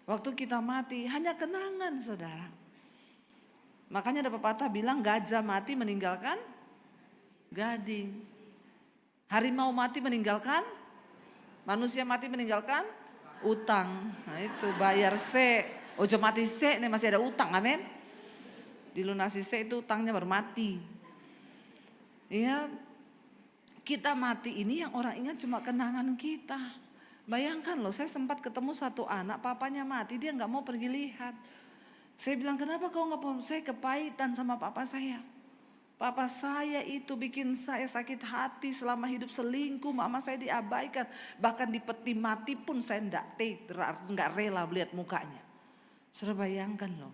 waktu kita mati hanya kenangan, saudara. Makanya ada pepatah bilang gajah mati meninggalkan gading. Harimau mati meninggalkan, manusia mati meninggalkan utang. Nah itu bayar se, ojo mati se, nih masih ada utang, amin. Dilunasi se itu utangnya bermati. Ya, kita mati ini yang orang ingat cuma kenangan kita. Bayangkan loh, saya sempat ketemu satu anak, papanya mati, dia nggak mau pergi lihat. Saya bilang, kenapa kau nggak mau? Saya kepahitan sama papa saya. Papa saya itu bikin saya sakit hati selama hidup, selingkuh, mama saya diabaikan. Bahkan di peti mati pun saya nggak rela melihat mukanya. Sudah bayangkan loh.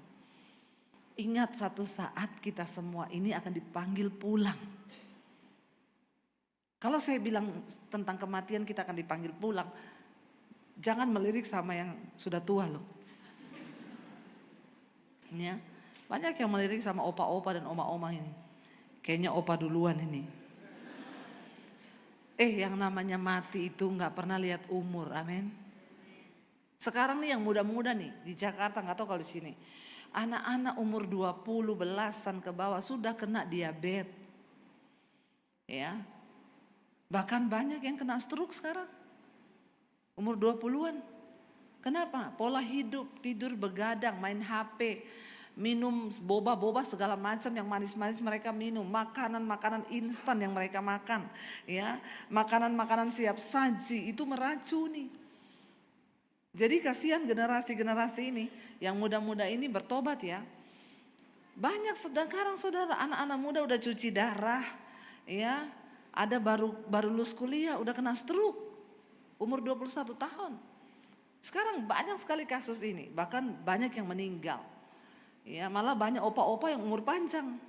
Ingat satu saat kita semua ini akan dipanggil pulang. Kalau saya bilang tentang kematian kita akan dipanggil pulang, jangan melirik sama yang sudah tua loh. Ya, banyak yang melirik sama opa-opa dan oma-oma ini. Kayaknya opa duluan ini. Yang namanya mati itu nggak pernah lihat umur, amin. Sekarang nih yang muda-muda nih di Jakarta, nggak tahu kalau di sini. Anak-anak umur 20 belasan ke bawah sudah kena diabetes. Ya. Bahkan banyak yang kena stroke sekarang. Umur 20-an. Kenapa? Pola hidup, tidur begadang, main HP, minum boba-boba segala macam yang manis-manis mereka minum, makanan-makanan instan yang mereka makan, ya. Makanan-makanan siap saji itu meracuni. Jadi kasihan generasi-generasi ini yang muda-muda ini bertobat ya. Banyak sekarang saudara, anak-anak muda udah cuci darah, ya. Ada baru lulus kuliah udah kena stroke umur 21 tahun. Sekarang banyak sekali kasus ini, bahkan banyak yang meninggal. Ya, malah banyak opa-opa yang umur panjang.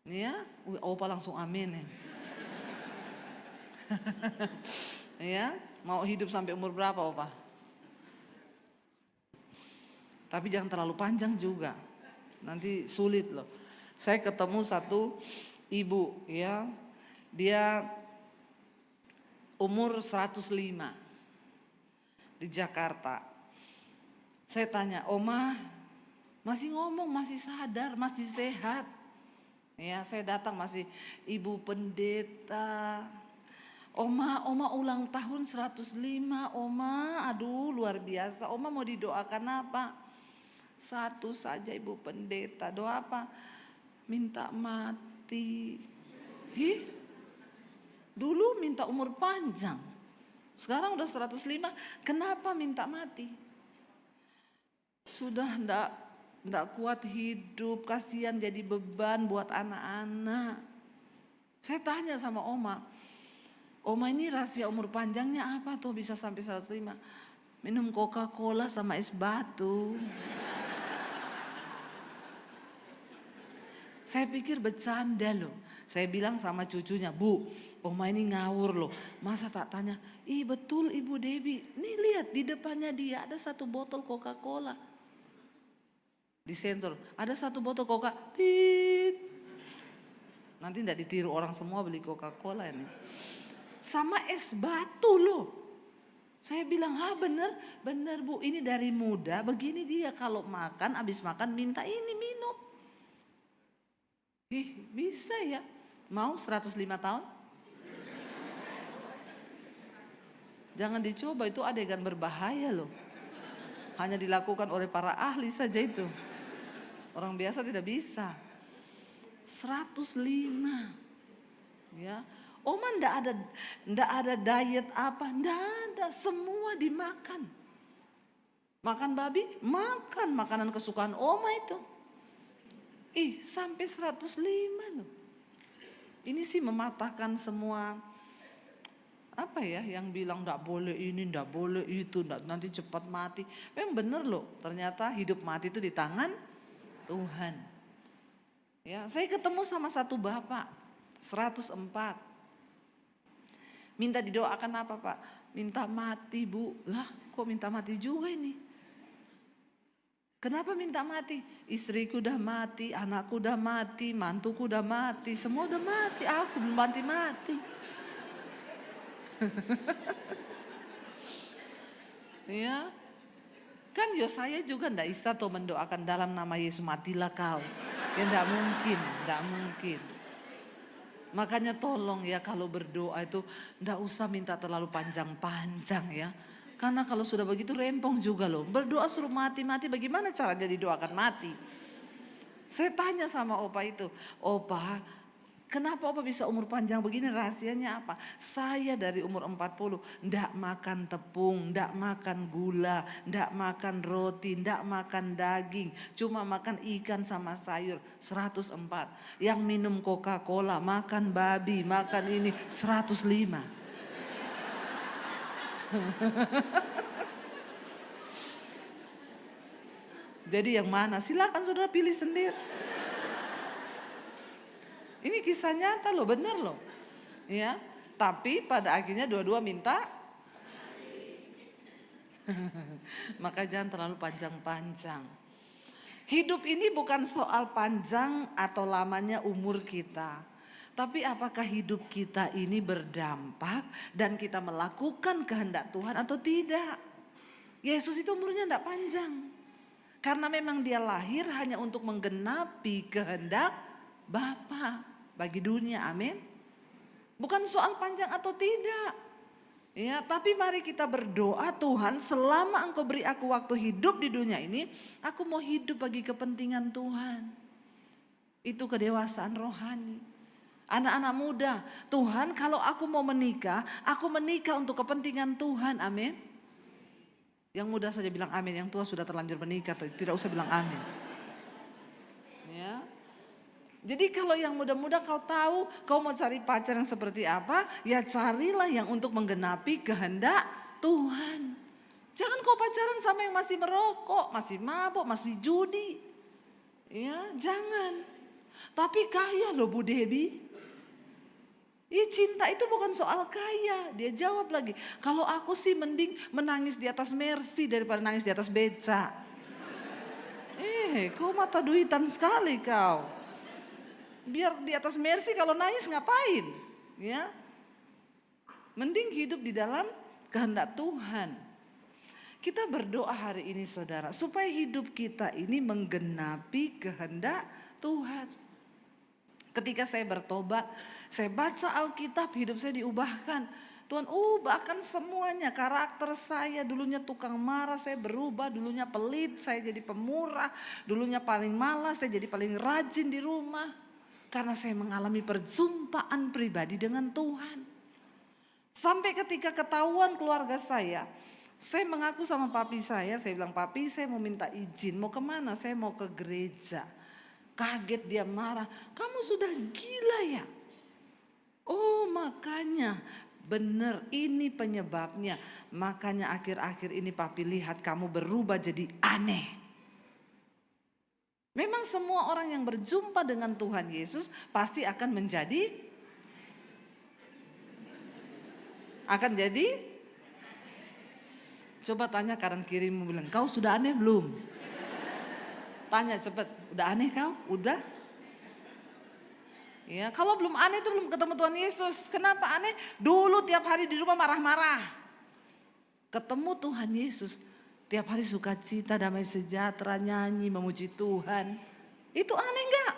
Ya, opa langsung amin ya. Ya, mau hidup sampai umur berapa opa? Tapi jangan terlalu panjang juga. Nanti sulit loh. Saya ketemu satu ibu ya. Dia umur 105 di Jakarta. Saya tanya, Oma masih ngomong, masih sadar, masih sehat. Ya, saya datang masih ibu pendeta. Oma ulang tahun 105, Oma, aduh luar biasa. Oma mau didoakan apa? Satu saja ibu pendeta, doa apa? Minta mati. Dulu minta umur panjang, sekarang udah 105, kenapa minta mati? Sudah ndak kuat hidup, kasihan jadi beban buat anak-anak. Saya tanya sama Oma ini rahasia umur panjangnya apa tuh bisa sampai 105? Minum Coca-Cola sama es batu. Saya pikir bercanda loh. Saya bilang sama cucunya, Bu, Oma ini ngawur loh. Masa tak tanya, betul Ibu Debbie. Nih lihat di depannya dia ada satu botol Coca-Cola. Disensor, ada satu botol Coca. Tit. Nanti tidak ditiru orang semua beli Coca-Cola ini. Sama es batu loh. Saya bilang, bener Bu, ini dari muda. Begini dia kalau makan, habis makan minta ini minum. Bisa ya? Mau 105 tahun? Jangan dicoba, itu adegan berbahaya loh. Hanya dilakukan oleh para ahli saja itu. Orang biasa tidak bisa. 105. Ya. Oma ndak ada diet apa, ndak ada, semua dimakan. Makan babi, makan makanan kesukaan Oma itu. Sampai 105 loh. Ini sih mematahkan semua apa ya yang bilang enggak boleh ini, enggak boleh itu, enggak, nanti cepat mati. Memang benar loh, ternyata hidup mati itu di tangan Tuhan. Ya, saya ketemu sama satu bapak 104. Minta didoakan apa Pak? Minta mati Bu. Lah kok minta mati juga ini? Kenapa minta mati? Istriku udah mati, anakku udah mati, mantuku udah mati, semua udah mati, aku belum mati-mati. Ya, kan saya juga ndak bisa tuh mendoakan dalam nama Yesus matilah kau. Ya ndak mungkin, ndak mungkin. Makanya tolong ya kalau berdoa itu ndak usah minta terlalu panjang-panjang ya. Karena kalau sudah begitu rempong juga loh. Berdoa suruh mati-mati, bagaimana caranya didoakan mati? Saya tanya sama opa itu, opa kenapa opa bisa umur panjang begini, rahasianya apa? Saya dari umur 40 ndak makan tepung, ndak makan gula, ndak makan roti, ndak makan daging. Cuma makan ikan sama sayur 104. Yang minum Coca-Cola, makan babi, makan ini 105. Jadi yang mana? Silakan saudara pilih sendiri. Ini kisah nyata loh, bener loh. Ya, tapi pada akhirnya dua-dua minta. Maka jangan terlalu panjang-panjang. Hidup ini bukan soal panjang atau lamanya umur kita. Tapi apakah hidup kita ini berdampak dan kita melakukan kehendak Tuhan atau tidak? Yesus itu umurnya tidak panjang. Karena memang dia lahir hanya untuk menggenapi kehendak Bapa bagi dunia, amin. Bukan soal panjang atau tidak. Ya, tapi mari kita berdoa, Tuhan selama Engkau beri aku waktu hidup di dunia ini, aku mau hidup bagi kepentingan Tuhan. Itu kedewasaan rohani. Anak-anak muda, Tuhan kalau aku mau menikah, aku menikah untuk kepentingan Tuhan, amin. Yang muda saja bilang amin, yang tua sudah terlanjur menikah, tidak usah bilang amin. Ya. Jadi kalau yang muda-muda kau tahu kau mau cari pacar yang seperti apa, ya carilah yang untuk menggenapi kehendak Tuhan. Jangan kau pacaran sama yang masih merokok, masih mabuk, masih judi. Ya, jangan. Tapi kaya loh Bu Debbie. Cinta itu bukan soal kaya. Dia jawab lagi, kalau aku sih mending menangis di atas Mercy daripada nangis di atas beca. Kau mata duitan sekali kau. Biar di atas Mercy kalau nangis ngapain? Ya, mending hidup di dalam kehendak Tuhan. Kita berdoa hari ini saudara, supaya hidup kita ini menggenapi kehendak Tuhan. Ketika saya bertobat, saya baca Alkitab, hidup saya diubahkan. Tuhan ubahkan semuanya, karakter saya dulunya tukang marah, saya berubah, dulunya pelit, saya jadi pemurah, dulunya paling malas, saya jadi paling rajin di rumah. Karena saya mengalami perjumpaan pribadi dengan Tuhan. Sampai ketika ketahuan keluarga saya mengaku sama papi saya bilang, papi saya mau minta izin, mau kemana? Saya mau ke gereja. Kaget dia marah, kamu sudah gila ya? Oh makanya, benar ini penyebabnya. Makanya akhir-akhir ini papi lihat kamu berubah jadi aneh. Memang semua orang yang berjumpa dengan Tuhan Yesus pasti akan jadi. Coba tanya kanan kirimu, bilang, kau sudah aneh belum? Tanya cepet, udah aneh kau? Udah? Ya, kalau belum aneh itu belum ketemu Tuhan Yesus. Kenapa aneh? Dulu tiap hari di rumah marah-marah. Ketemu Tuhan Yesus, tiap hari sukacita, damai sejahtera, nyanyi, memuji Tuhan. Itu aneh enggak?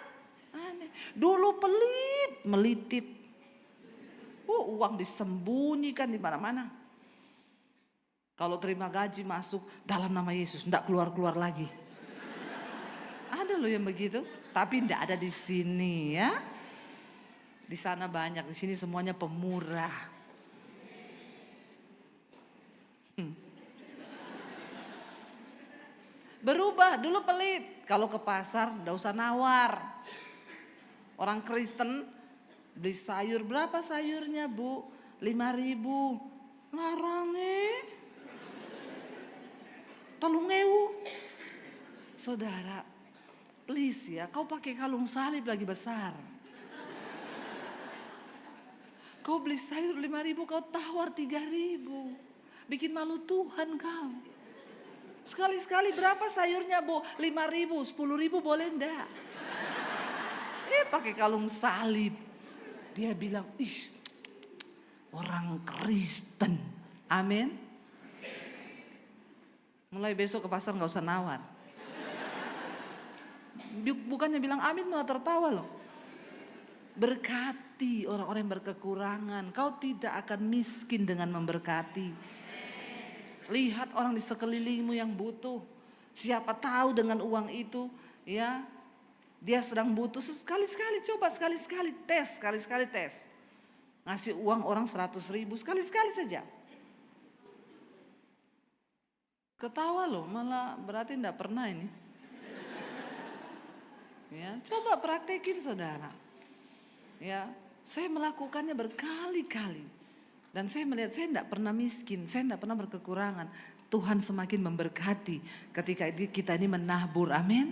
Aneh. Dulu pelit, melitit. Uang disembunyikan di mana-mana. Kalau terima gaji masuk dalam nama Yesus, enggak keluar-keluar lagi. Ada loh yang begitu, tapi enggak ada di sini ya. Di sana banyak, di sini semuanya pemurah. Berubah, dulu pelit. Kalau ke pasar enggak usah nawar. Orang Kristen Beli sayur, berapa sayurnya Bu? 5.000. Larang tolong Saudara, please ya, kau pakai kalung salib lagi besar. Kau beli sayur 5.000, kau tawar 3.000. Bikin malu Tuhan kau. Sekali-sekali berapa sayurnya Bu? 5.000, 10.000 boleh enggak? Pakai kalung salib. Dia bilang, orang Kristen. Amin. Mulai besok ke pasar gak usah nawar. Bukannya bilang amin malah tertawa loh. Berkati orang-orang yang berkekurangan. Kau tidak akan miskin dengan memberkati. Lihat orang di sekelilingmu yang butuh. Siapa tahu dengan uang itu ya, dia sedang butuh. Sekali-sekali coba, sekali-sekali tes. Ngasih uang orang 100.000 sekali-sekali saja. Ketawa loh, malah berarti enggak pernah ini. Ya, coba praktekin saudara. Ya, saya melakukannya berkali-kali. Dan saya melihat saya enggak pernah miskin, saya enggak pernah berkekurangan. Tuhan semakin memberkati ketika kita ini menabur. Amin.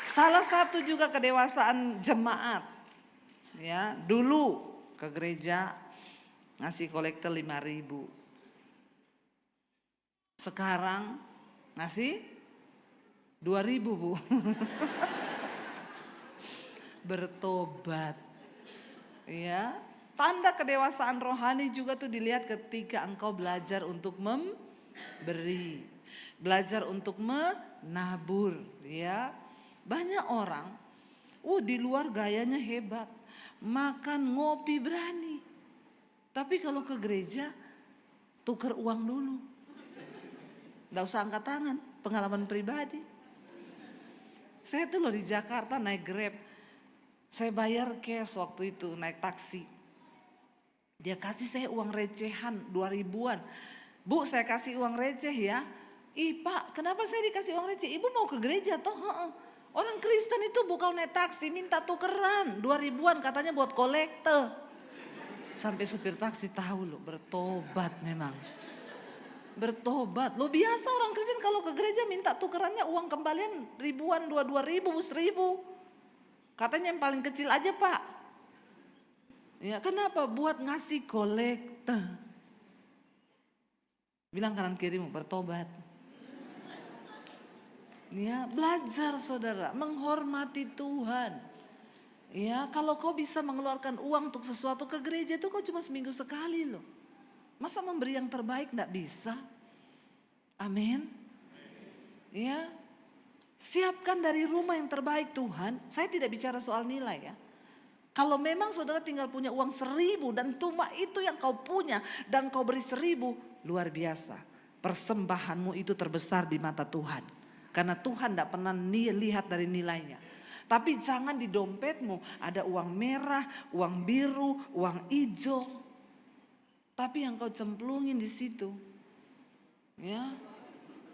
Salah satu juga kedewasaan jemaat. Ya, dulu ke gereja ngasih kolektor 5.000. Sekarang ngasih 2.000 Bu. Bertobat. Ya, tanda kedewasaan rohani juga tuh dilihat ketika engkau belajar untuk memberi. Belajar untuk menabur, ya. Banyak orang, di luar gayanya hebat, makan ngopi berani. Tapi kalau ke gereja, tuker uang dulu. Nggak usah angkat tangan, pengalaman pribadi. Saya tuh loh di Jakarta naik Grab, saya bayar cash waktu itu naik taksi. Dia kasih saya uang recehan 2.000-an. Bu, saya kasih uang receh ya. Pak, kenapa saya dikasih uang receh? Ibu mau ke gereja toh? Orang Kristen itu bukan naik taksi minta tukeran 2.000-an katanya buat kolektor. Sampai supir taksi tahu loh, bertobat memang. Bertobat. Lo biasa orang Kristen kalau ke gereja minta tukerannya uang kembalian ribuan, 2.000, 1.000. Katanya yang paling kecil aja Pak. Ya kenapa? Buat ngasih kolektor. Bilang kanan kirimu bertobat. Ya, belajar saudara, menghormati Tuhan. Ya, kalau kau bisa mengeluarkan uang untuk sesuatu ke gereja itu kau cuma seminggu sekali loh. Masa memberi yang terbaik enggak bisa? Amin. Ya. Siapkan dari rumah yang terbaik Tuhan. Saya tidak bicara soal nilai ya. Kalau memang saudara tinggal punya uang 1.000 dan cuma itu yang kau punya dan kau beri 1.000, luar biasa. Persembahanmu itu terbesar di mata Tuhan. Karena Tuhan tidak pernah lihat dari nilainya. Tapi jangan di dompetmu ada uang merah, uang biru, uang hijau. Tapi yang kau cemplungin di situ, ya,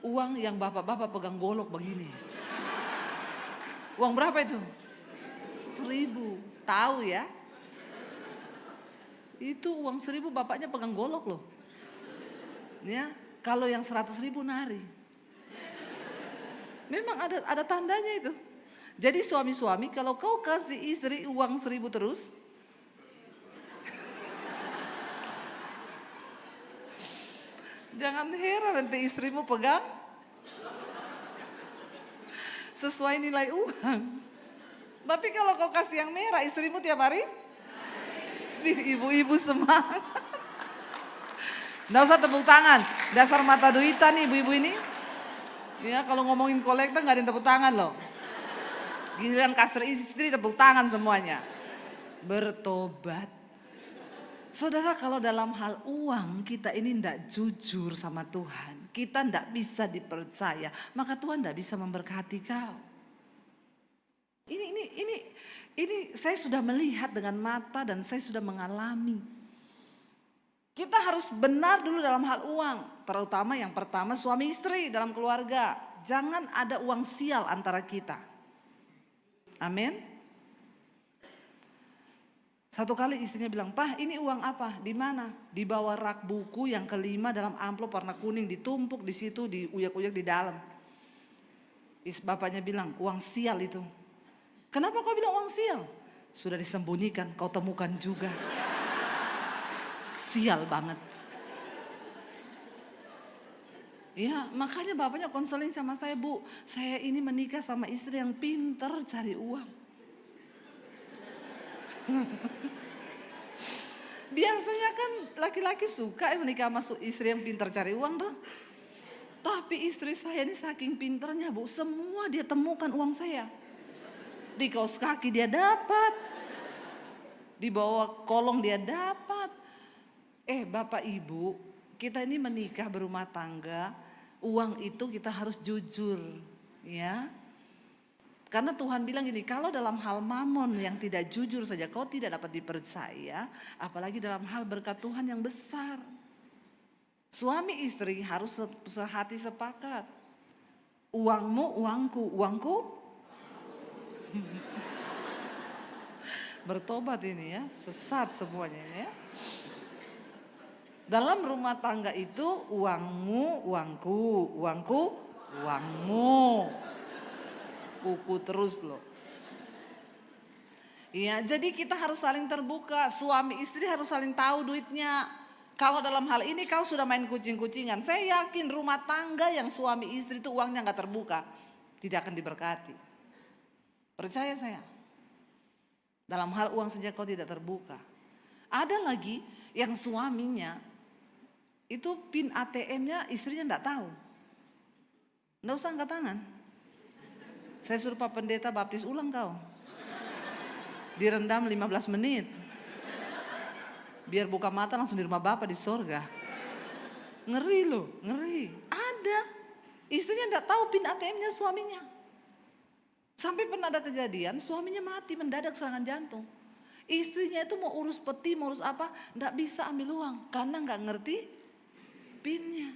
uang yang bapak-bapak pegang golok begini. Uang berapa itu? 1.000. Tahu ya? Itu uang 1.000 bapaknya pegang golok loh. Ya, kalau yang 100.000 nari. Memang ada tandanya itu. Jadi suami-suami kalau kau kasih istri uang 1.000 terus. Jangan heran nanti istrimu pegang. Sesuai nilai uang. Tapi kalau kau kasih yang merah istrimu tiap hari. Ibu-ibu semangat. Nggak usah tepuk tangan. Dasar mata duitan nih ibu-ibu ini. Ya kalau ngomongin kolektor gak ada yang tepuk tangan loh. Giliran kasih istri tepuk tangan semuanya. Bertobat. Saudara kalau dalam hal uang kita ini tidak jujur sama Tuhan. Kita tidak bisa dipercaya. Maka Tuhan tidak bisa memberkati kau. Ini saya sudah melihat dengan mata dan saya sudah mengalami. Kita harus benar dulu dalam hal uang. Terutama yang pertama suami istri dalam keluarga. Jangan ada uang sial antara kita. Amin. Satu kali istrinya bilang, "Pak, ini uang apa? Di mana?" Di bawah rak buku yang kelima dalam amplop warna kuning, ditumpuk di situ, diuyak-uyak di dalam. Bapaknya bilang, "Uang sial itu." "Kenapa kau bilang uang sial?" "Sudah disembunyikan, kau temukan juga." Sial banget. Ya, makanya bapaknya konseling sama saya, "Bu, saya ini menikah sama istri yang pinter cari uang." Biasanya kan laki-laki suka menikah sama istri yang pinter cari uang tuh. Tapi istri saya ini saking pinternya, Bu, semua dia temukan uang saya. Di kaos kaki dia dapat. Di bawah kolong dia dapat. Bapak Ibu, kita ini menikah berumah tangga, uang itu kita harus jujur, ya. Karena Tuhan bilang gini, kalau dalam hal mamon yang tidak jujur saja kau tidak dapat dipercaya, apalagi dalam hal berkat Tuhan yang besar. Suami istri harus sehati sepakat. Uangmu, uangku, uangku. Bertobat ini ya, sesat semuanya ini ya. Dalam rumah tangga itu uangmu, uangku, uangku, uangmu. Kuku terus loh. Iya, jadi kita harus saling terbuka. Suami istri harus saling tahu duitnya. Kalau dalam hal ini kau sudah main kucing-kucingan, saya yakin rumah tangga yang suami istri itu uangnya nggak terbuka, tidak akan diberkati. Percaya saya. Dalam hal uang saja kau tidak terbuka. Ada lagi yang suaminya itu PIN ATM-nya istrinya enggak tahu. Enggak usah angkat tangan. Saya suruh Pak Pendeta baptis ulang kau. Direndam 15 menit. Biar buka mata langsung di rumah Bapak di sorga. Ngeri loh, ngeri. Ada. Istrinya enggak tahu PIN ATM-nya suaminya. Sampai pernah ada kejadian suaminya mati mendadak serangan jantung. Istrinya itu mau urus peti, mau urus apa, enggak bisa ambil uang karena enggak ngerti PIN-nya.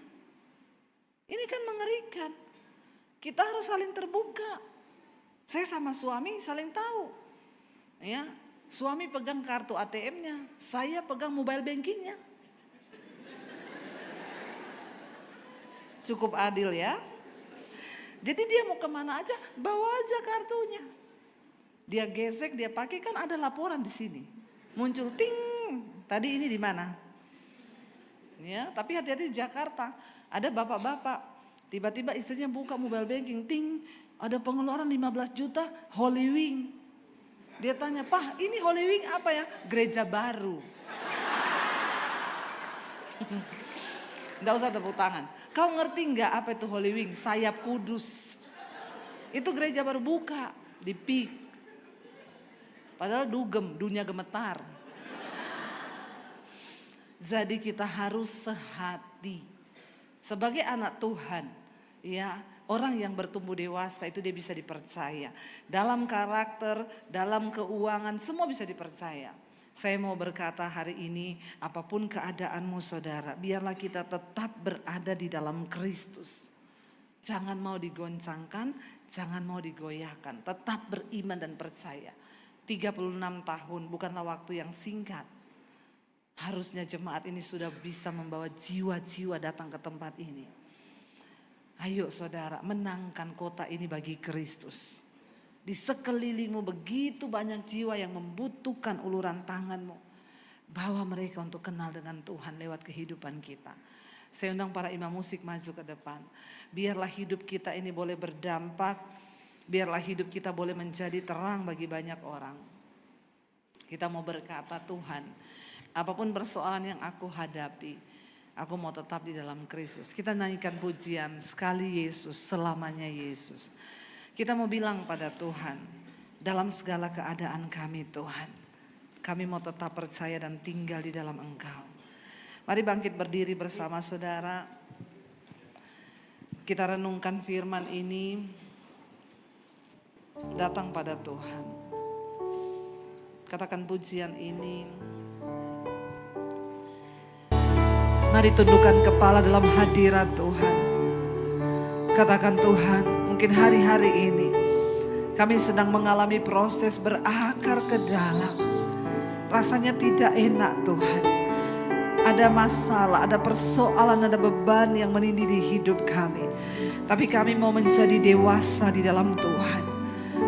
Ini kan mengerikan. Kita harus saling terbuka. Saya sama suami saling tahu. Ya, suami pegang kartu ATM-nya, saya pegang mobile banking-nya. Cukup adil ya. Jadi dia mau kemana aja, bawa aja kartunya. Dia gesek, dia pakai, kan ada laporan di sini. Muncul ting, tadi ini di mana? Ya, tapi hati-hati di Jakarta. Ada bapak-bapak, tiba-tiba istrinya buka mobile banking, ting, ada pengeluaran 15 juta Holy Wing. Dia tanya, "Pak, ini Holy Wing apa ya?" "Gereja baru." Nggak usah tepuk tangan. Kau ngerti nggak apa itu Holy Wing? Sayap kudus. Itu gereja baru buka di PIK. Padahal dugem, dunia gemetar. Jadi kita harus sehati. Sebagai anak Tuhan, ya, orang yang bertumbuh dewasa itu dia bisa dipercaya. Dalam karakter, dalam keuangan, semua bisa dipercaya. Saya mau berkata hari ini, apapun keadaanmu saudara, biarlah kita tetap berada di dalam Kristus. Jangan mau digoncangkan, jangan mau digoyahkan. Tetap beriman dan percaya. 36 tahun bukanlah waktu yang singkat. Harusnya jemaat ini sudah bisa membawa jiwa-jiwa datang ke tempat ini. Ayo saudara, menangkan kota ini bagi Kristus. Di sekelilingmu begitu banyak jiwa yang membutuhkan uluran tanganmu. Bawa mereka untuk kenal dengan Tuhan lewat kehidupan kita. Saya undang para imam musik maju ke depan. Biarlah hidup kita ini boleh berdampak. Biarlah hidup kita boleh menjadi terang bagi banyak orang. Kita mau berkata, Tuhan, apapun persoalan yang aku hadapi, aku mau tetap di dalam Kristus. Kita nyanyikan pujian, sekali Yesus, selamanya Yesus. Kita mau bilang pada Tuhan, dalam segala keadaan kami Tuhan, kami mau tetap percaya dan tinggal di dalam Engkau. Mari bangkit berdiri bersama saudara. Kita renungkan firman ini, datang pada Tuhan. Katakan pujian ini. Mari tundukkan kepala dalam hadirat Tuhan. Katakan, Tuhan, mungkin hari-hari ini kami sedang mengalami proses berakar ke dalam. Rasanya tidak enak, Tuhan. Ada masalah, ada persoalan, ada beban yang menindih di hidup kami. Tapi kami mau menjadi dewasa di dalam Tuhan.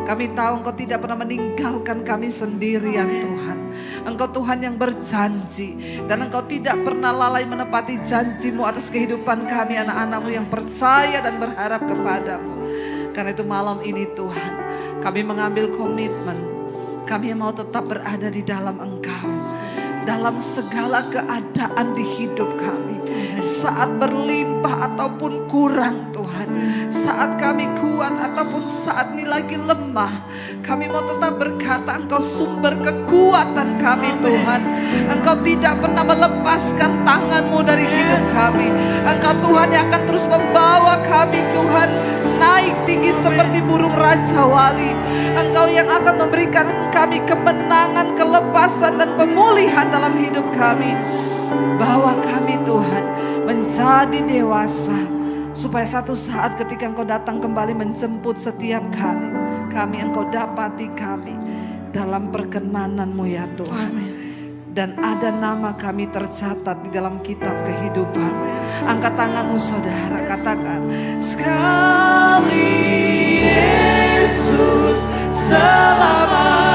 Kami tahu Engkau tidak pernah meninggalkan kami sendirian, Tuhan. Engkau Tuhan yang berjanji. Dan Engkau tidak pernah lalai menepati janji-Mu atas kehidupan kami, anak-anak-Mu yang percaya dan berharap kepadamu. Karena itu malam ini Tuhan, kami mengambil komitmen. Kami mau tetap berada di dalam Engkau. Dalam segala keadaan di hidup kami. Saat berlimpah ataupun kurang, Tuhan. Saat kami kuat ataupun saat ini lagi lemah. Kami mau tetap berkata, Engkau sumber kekuatan kami, Tuhan. Engkau tidak pernah melepaskan tangan-Mu dari hidup kami. Engkau Tuhan yang akan terus membawa kami, Tuhan, naik tinggi seperti burung Raja Wali. Engkau yang akan memberikan kami kemenangan, kelepasan dan pemulihan dalam hidup kami. Bawa kami, Tuhan, menjadi dewasa. Supaya satu saat ketika Engkau datang kembali menjemput setiap kami Engkau dapati kami dalam perkenanan-Mu ya Tuhan. Dan ada nama kami tercatat di dalam kitab kehidupan. Angkat tanganmu saudara, katakan, sekali Yesus selamanya